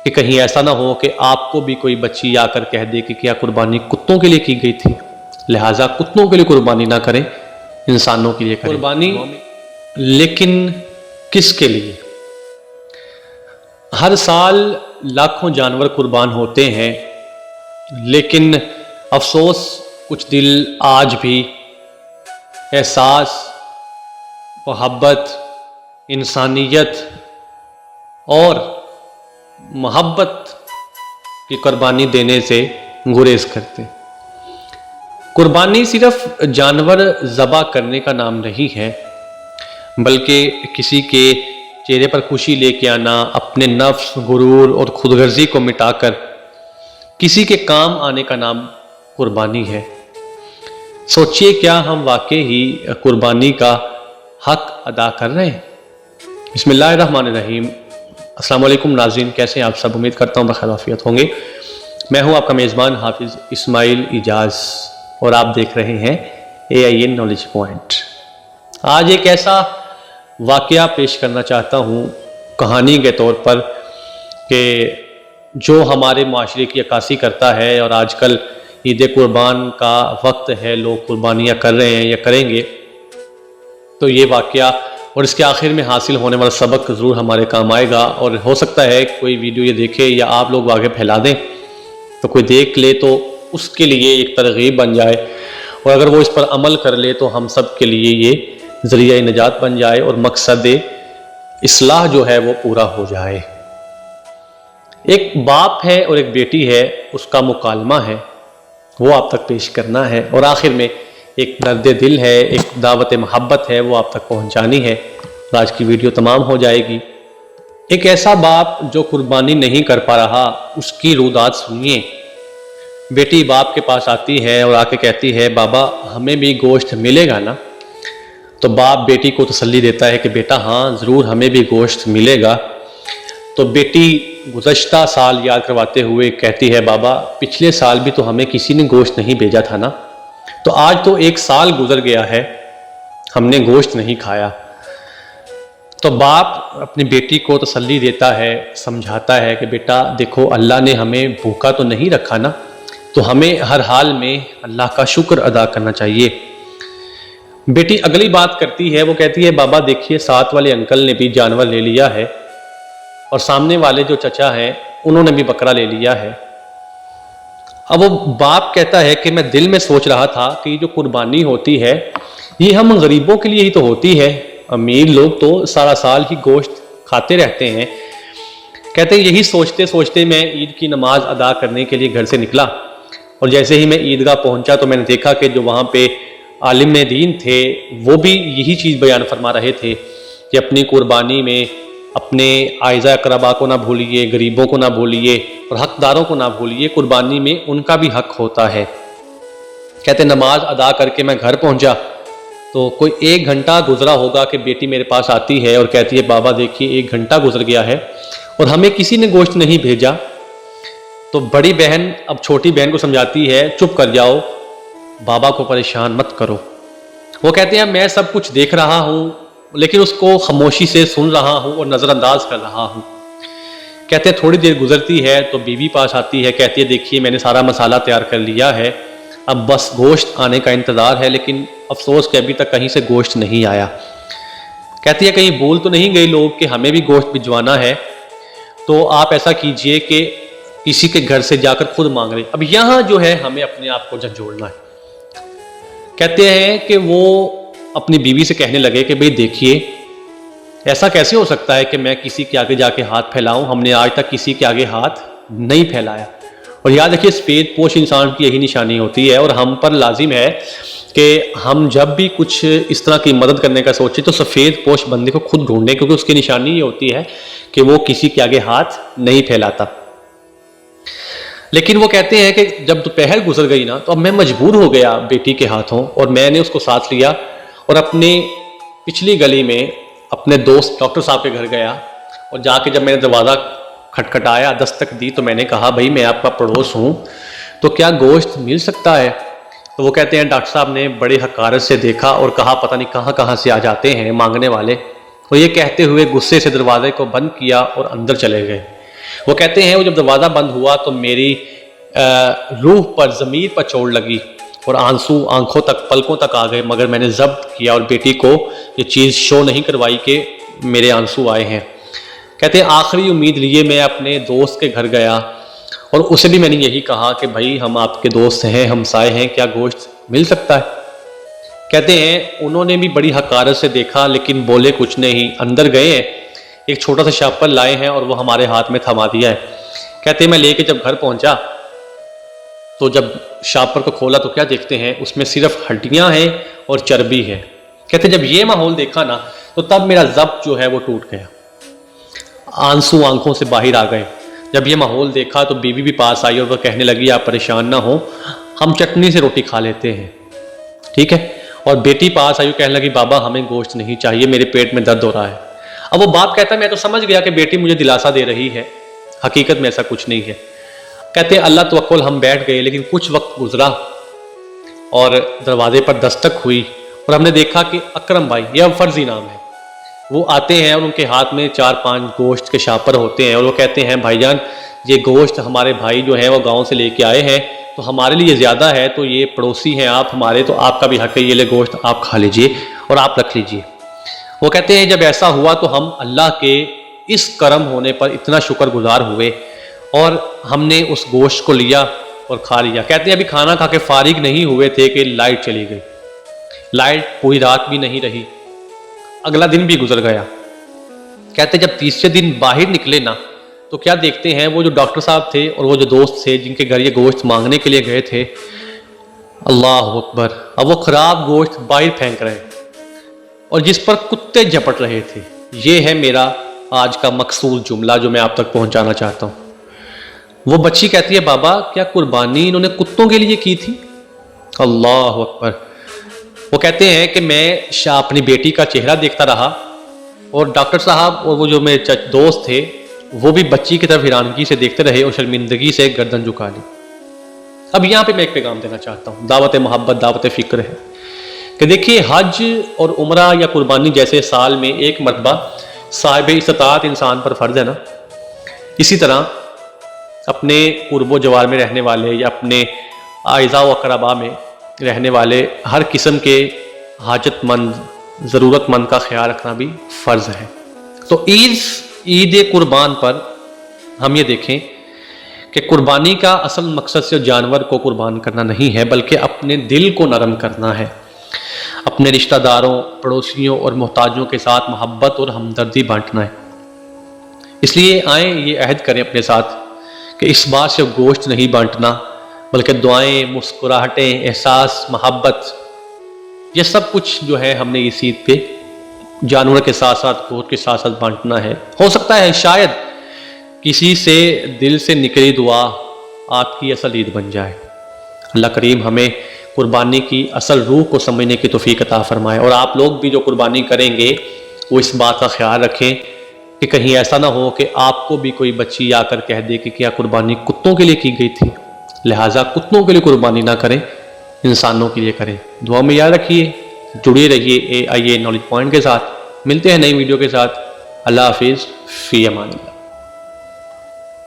کہ کہیں ایسا نہ ہو کہ آپ کو بھی کوئی بچی آ کر کہہ دے کہ کیا قربانی کتوں کے لیے کی گئی تھی، لہٰذا کتوں کے لیے قربانی نہ کریں، انسانوں کے لیے کریں قربانی۔ لیکن کس کے لیے؟ ہر سال لاکھوں جانور قربان ہوتے ہیں، لیکن افسوس کچھ دل آج بھی احساس، محبت، انسانیت اور محبت کی قربانی دینے سے گریز کرتے ہیں۔ قربانی صرف جانور ذبح کرنے کا نام نہیں ہے، بلکہ کسی کے چہرے پر خوشی لے کے آنا، اپنے نفس، غرور اور خود غرضی کو مٹا کر کسی کے کام آنے کا نام قربانی ہے۔ سوچئے کیا ہم واقعی ہی قربانی کا حق ادا کر رہے ہیں؟ بسم اللہ الرحمن الرحیم۔ السلام علیکم ناظرین، کیسے ہیں آپ سب؟ امید کرتا ہوں بخیر عافیت ہوں گے۔ میں ہوں آپ کا میزبان حافظ اسماعیل اجاز اور آپ دیکھ رہے ہیں AIN نالج پوائنٹ۔ آج ایک ایسا واقعہ پیش کرنا چاہتا ہوں کہانی کے طور پر کہ جو ہمارے معاشرے کی عکاسی کرتا ہے، اور آج کل عید قربان کا وقت ہے، لوگ قربانیاں کر رہے ہیں یا کریں گے، تو یہ واقعہ اور اس کے آخر میں حاصل ہونے والا سبق ضرور ہمارے کام آئے گا، اور ہو سکتا ہے کوئی ویڈیو یہ دیکھے یا آپ لوگ آگے پھیلا دیں تو کوئی دیکھ لے تو اس کے لیے ایک ترغیب بن جائے، اور اگر وہ اس پر عمل کر لے تو ہم سب کے لیے یہ ذریعہ نجات بن جائے اور مقصد اصلاح جو ہے وہ پورا ہو جائے۔ ایک باپ ہے اور ایک بیٹی ہے، اس کا مکالمہ ہے، وہ آپ تک پیش کرنا ہے، اور آخر میں ایک درد دل ہے، ایک دعوت محبت ہے، وہ آپ تک پہنچانی ہے۔ آج کی ویڈیو تمام ہو جائے گی۔ ایک ایسا باپ جو قربانی نہیں کر پا رہا، اس کی رودات سنیے۔ بیٹی باپ کے پاس آتی ہے اور آ کے کہتی ہے، بابا ہمیں بھی گوشت ملے گا نا؟ تو باپ بیٹی کو تسلی دیتا ہے کہ بیٹا ہاں ضرور ہمیں بھی گوشت ملے گا۔ تو بیٹی گزشتہ سال یاد کرواتے ہوئے کہتی ہے، بابا پچھلے سال بھی تو ہمیں کسی نے گوشت نہیں بھیجا تھا نا، تو آج تو ایک سال گزر گیا ہے، ہم نے گوشت نہیں کھایا۔ تو باپ اپنی بیٹی کو تسلی دیتا ہے، سمجھاتا ہے کہ بیٹا دیکھو اللہ نے ہمیں بھوکا تو نہیں رکھا نا، تو ہمیں ہر حال میں اللہ کا شکر ادا کرنا چاہیے۔ بیٹی اگلی بات کرتی ہے، وہ کہتی ہے، بابا دیکھیے ساتھ والے انکل نے بھی جانور لے لیا ہے، اور سامنے والے جو چچا ہیں انہوں نے بھی بکرا لے لیا ہے۔ اب وہ باپ کہتا ہے کہ میں دل میں سوچ رہا تھا کہ یہ جو قربانی ہوتی ہے یہ ہم غریبوں کے لیے ہی تو ہوتی ہے، امیر لوگ تو سارا سال ہی گوشت کھاتے رہتے ہیں۔ کہتے ہیں یہی سوچتے سوچتے میں عید کی نماز ادا کرنے کے لیے گھر سے نکلا، اور جیسے ہی میں عیدگاہ پہنچا تو میں نے دیکھا کہ جو وہاں پہ عالم دین تھے وہ بھی یہی چیز بیان فرما رہے تھے کہ اپنی قربانی میں اپنے اعزاء اقربا کو نہ بھولیے، غریبوں کو نہ بھولیے اور حقداروں کو نہ بھولیے، قربانی میں ان کا بھی حق ہوتا ہے۔ کہتے نماز ادا کر کے میں گھر پہنچا تو کوئی 1 گھنٹہ گزرا ہوگا کہ بیٹی میرے پاس آتی ہے اور کہتی ہے، بابا دیکھیے 1 گھنٹہ گزر گیا ہے اور ہمیں کسی نے گوشت نہیں بھیجا۔ تو بڑی بہن اب چھوٹی بہن کو سمجھاتی ہے، چپ کر جاؤ، بابا کو پریشان مت کرو۔ وہ کہتے ہیں میں سب کچھ دیکھ رہا ہوں لیکن اس کو خاموشی سے سن رہا ہوں اور نظر انداز کر رہا ہوں۔ کہتے ہیں تھوڑی دیر گزرتی ہے تو بیوی پاس آتی ہے، کہتی ہے دیکھیے میں نے سارا مسالہ تیار کر لیا ہے، اب بس گوشت آنے کا انتظار ہے، لیکن افسوس کہ ابھی تک کہیں سے گوشت نہیں آیا۔ کہتی ہے کہیں بھول تو نہیں گئے لوگ کہ ہمیں بھی گوشت بھجوانا ہے، تو آپ ایسا کیجئے کہ کسی کے گھر سے جا کر خود مانگ رہے۔ اب یہاں جو ہے ہمیں اپنے آپ کو جھنجھوڑنا ہے۔ کہتے ہیں کہ وہ اپنی بیوی سے کہنے لگے کہ بھئی دیکھیے ایسا کیسے ہو سکتا ہے کہ میں کسی کے آگے جا کے ہاتھ پھیلاؤں، ہم نے آج تک کسی کے آگے ہاتھ نہیں پھیلایا۔ اور یاد رکھیے سفید پوش انسان کی یہی نشانی ہوتی ہے، اور ہم پر لازم ہے کہ ہم جب بھی کچھ اس طرح کی مدد کرنے کا سوچیں تو سفید پوش بندے کو خود ڈھونڈیں، کیونکہ اس کی نشانی یہ ہوتی ہے کہ وہ کسی کے آگے ہاتھ نہیں پھیلاتا۔ لیکن وہ کہتے ہیں کہ جب دوپہر گزر گئی نا تو اب میں مجبور ہو گیا بیٹی کے ہاتھوں، اور میں نے اس کو ساتھ لیا اور اپنے پچھلی گلی میں اپنے دوست ڈاکٹر صاحب کے گھر گیا، اور جا کے جب میں نے دروازہ کھٹکھٹایا، دستک دی، تو میں نے کہا بھائی میں آپ کا پڑوس ہوں تو کیا گوشت مل سکتا ہے؟ تو وہ کہتے ہیں ڈاکٹر صاحب نے بڑے حقارت سے دیکھا اور کہا پتہ نہیں کہاں کہاں سے آ جاتے ہیں مانگنے والے، اور یہ کہتے ہوئے غصے سے دروازے کو بند کیا اور اندر چلے گئے۔ وہ کہتے ہیں وہ جب دروازہ بند ہوا تو میری روح پر ضمیر پر چوٹ لگی اور آنسو آنکھوں تک پلکوں تک آ گئے، مگر میں نے ضبط کیا اور بیٹی کو یہ چیز شو نہیں کروائی کہ میرے آنسو آئے ہیں۔ کہتے ہیں آخری امید لیے میں اپنے دوست کے گھر گیا اور اسے بھی میں نے یہی کہا کہ بھائی ہم آپ کے دوست ہیں، ہمسائے ہیں، کیا گوشت مل سکتا ہے؟ کہتے ہیں انہوں نے بھی بڑی حقارت سے دیکھا لیکن بولے کچھ نہیں، اندر گئے ہیں، ایک چھوٹا سا شاپر لائے ہیں اور وہ ہمارے ہاتھ میں تھما دیا ہے۔ کہتے ہیں میں لے کے جب گھر پہنچا تو جب شاپر کو کھولا تو کیا دیکھتے ہیں اس میں صرف ہڈیاں ہیں اور چربی ہے۔ کہتے ہیں جب یہ ماحول دیکھا نا تو تب میرا ضبط جو ہے وہ ٹوٹ گیا، آنسو آنکھوں سے باہر آ گئے۔ جب یہ ماحول دیکھا تو بیوی بھی پاس آئی اور وہ کہنے لگی آپ پریشان نہ ہوں، ہم چٹنی سے روٹی کھا لیتے ہیں، ٹھیک ہے؟ اور بیٹی پاس آئی اور کہنے لگی بابا ہمیں گوشت نہیں چاہیے، میرے پیٹ میں درد ہو رہا ہے۔ اب وہ باپ کہتا ہے میں تو سمجھ گیا کہ بیٹی مجھے دلاسا دے رہی ہے، حقیقت میں ایسا کچھ نہیں ہے۔ کہتے ہیں اللہ توکل ہم بیٹھ گئے، لیکن کچھ وقت گزرا اور دروازے پر دستک ہوئی اور ہم نے دیکھا کہ اکرم بھائی، یہ اب فرضی نام ہے، وہ آتے ہیں اور ان کے ہاتھ میں 4-5 گوشت کے شاپر ہوتے ہیں اور وہ کہتے ہیں بھائی جان یہ گوشت ہمارے بھائی جو ہیں وہ گاؤں سے لے کے آئے ہیں تو ہمارے لیے زیادہ ہے، تو یہ پڑوسی ہیں آپ ہمارے، تو آپ کا بھی حق ہے، یہ لے گوشت آپ کھا لیجئے اور آپ رکھ لیجئے۔ وہ کہتے ہیں جب ایسا ہوا تو ہم اللہ کے اس کرم ہونے پر اتنا شکر گزار ہوئے اور ہم نے اس گوشت کو لیا اور کھا لیا۔ کہتے ہیں ابھی کھانا کھا کے فارغ نہیں ہوئے تھے کہ لائٹ چلی گئی، لائٹ پوری رات بھی نہیں رہی، اگلا دن بھی گزر گیا۔ کہتے جب تیسرے دن باہر نکلے نا تو کیا دیکھتے ہیں وہ جو ڈاکٹر صاحب تھے اور وہ جو دوست تھے جن کے گھر یہ گوشت مانگنے کے لیے گئے تھے، اللہ اکبر، اب وہ خراب گوشت باہر پھینک رہے اور جس پر کتے جھپٹ رہے تھے۔ یہ ہے میرا آج کا مقصود جملہ جو میں آپ تک پہنچانا چاہتا ہوں۔ وہ بچی کہتی ہے بابا کیا قربانی انہوں نے کتوں کے لیے کی تھی؟ اللہ اکبر۔ وہ کہتے ہیں کہ میں اپنی بیٹی کا چہرہ دیکھتا رہا اور ڈاکٹر صاحب اور وہ جو میرے دوست تھے وہ بھی بچی کی طرف حیرانگی سے دیکھتے رہے اور شرمندگی سے گردن جھکا لی۔ اب یہاں پہ میں ایک پیغام دینا چاہتا ہوں، دعوت محبت، دعوت فکر ہے کہ دیکھیے حج اور عمرہ یا قربانی جیسے سال میں ایک مرتبہ صاحب استطاعت انسان پر فرض ہے نا، اسی طرح اپنے قرب و جوار میں رہنے والے یا اپنے اعزاء و اقرباء میں رہنے والے ہر قسم کے حاجت مند، ضرورت مند کا خیال رکھنا بھی فرض ہے۔ تو عید قربان پر ہم یہ دیکھیں کہ قربانی کا اصل مقصد صرف جانور کو قربان کرنا نہیں ہے بلکہ اپنے دل کو نرم کرنا ہے، اپنے رشتہ داروں، پڑوسیوں اور محتاجوں کے ساتھ محبت اور ہمدردی بانٹنا ہے۔ اس لیے آئیں یہ عہد کریں اپنے ساتھ کہ اس بار صرف گوشت نہیں بانٹنا بلکہ دعائیں، مسکراہٹیں، احساس، محبت، یہ سب کچھ جو ہے ہم نے اس عید پہ جانور کے ساتھ ساتھ گوشت کے ساتھ ساتھ بانٹنا ہے۔ ہو سکتا ہے شاید کسی سے دل سے نکلی دعا آپ کی اصل عید بن جائے۔ اللہ کریم ہمیں قربانی کی اصل روح کو سمجھنے کی توفیق عطا فرمائے، اور آپ لوگ بھی جو قربانی کریں گے وہ اس بات کا خیال رکھیں کہ کہیں ایسا نہ ہو کہ آپ کو بھی کوئی بچی آ کر کہہ دے کہ کیا قربانی کتوں کے لیے کی گئی تھی، لہٰذا کتوں کے لیے قربانی نہ کریں، انسانوں کے لیے کریں۔ دعا میں یاد رکھیے، جڑے رہیے آئیے نالج پوائنٹ کے ساتھ، ملتے ہیں نئی ویڈیو کے ساتھ۔ اللہ حافظ، فی امان اللہ۔